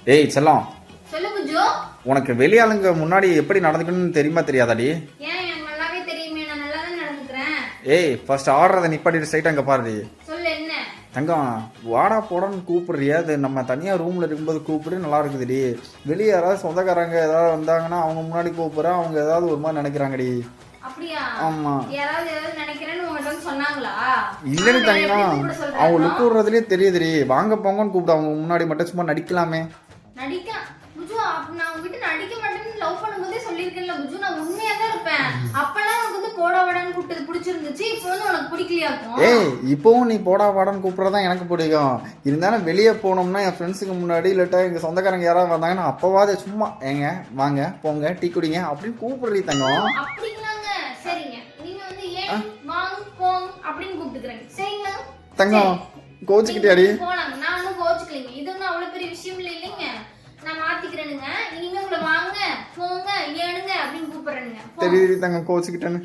ஏய் செல்லம், சொல்லு புஜு. உனக்கு வெளியாளுங்க முன்னாடி எப்படி நடந்துக்கணும்னு தெரியுமா தெரியாதாடி? ஏன் எனக்கு நல்லாவே தெரியுமே, நான் நல்லா தான் நடந்துக்கிறேன். ஏய் ஃபர்ஸ்ட் ஆடுறதை நிப்பாட்டிட்டு ஸ்ட்ரைட் அங்கே பாருடி. சொல்லு என்ன? தங்கம், வாடா போடான்னு கூப்பிடுறியா? அது நம்ம தனியாக ரூமில் இருக்கும்போது கூப்பிடு, நல்லா இருக்குதுடி. வெளியே யாராவது சொந்தக்காரங்க ஏதாவது வந்தாங்கன்னா அவங்க முன்னாடி கூப்பிட்றேன், அவங்க ஏதாவது ஒரு மாதிரி நினைக்கிறாங்கடி. அப்படியா? ஆமா. யாராவது நினைக்கிறேன்னு உங்ககிட்ட வந்து சொன்னாங்களா? இல்லைன்னு தங்கம், அவங்க லுக்கு விடுறதுலேயே தெரியுதுடி. வாங்க போங்கன்னு கூப்பிட்டு அவங்க முன்னாடி மட்டும் சும்மா நடிக்கலாமே. நடிக்க புஜு, அப்ப நான் உங்ககிட்ட நடிக்க மாட்டேன்னு லவ் பண்ணும்போதே சொல்லியிருக்கேன்ல புஜு, நான் உண்மையா தான் இருப்பேன். அப்பெல்லாம் உனக்கு வந்து போடா வாடான்னு கூப்பிட்டது பிடிச்சிருந்துச்சு, இப்போ வந்து உனக்கு பிடிக்கலையாக்கும். ஏய் இப்போவும் நீ போடா வாடான்னு கூப்பிட்றதான் எனக்கு பிடிக்கும். இருந்தாலும் வெளியே போனோம்னா என் ஃப்ரெண்ட்ஸுக்கு முன்னாடி இல்லாட்டா எங்கள் சொந்தக்காரங்க யாராவது வந்தாங்கன்னா அப்போவாது சும்மா ஏங்க வாங்க போங்க டீ குடிங்க அப்படின்னு கூப்பிடுறீ தங்கம். அப்படிங்களாங்க? சரிங்க, நீங்க வந்து ஏன் வாங்க போங்க அப்படின்னு கூப்பிட்டுக்கிறேங்க. சரிங்களா தங்கம்? கோச்சுக்கிட்டியாடி? போலாங்க, நான் ஒன்றும் கோச்சுக்கலைங்க. இது ஒன்றும் அவ்வளோ பெரிய விஷயம் இல்லைங்க. நான் மாத்திக்கிறேனுங்க. இனிமே உங்களை வாங்க போங்க ஏனுங்க அப்படின்னு கூப்பிடுறேனுங்க. தெரியுது தங்கம், கோச்சுக்கிட்டேன்னு.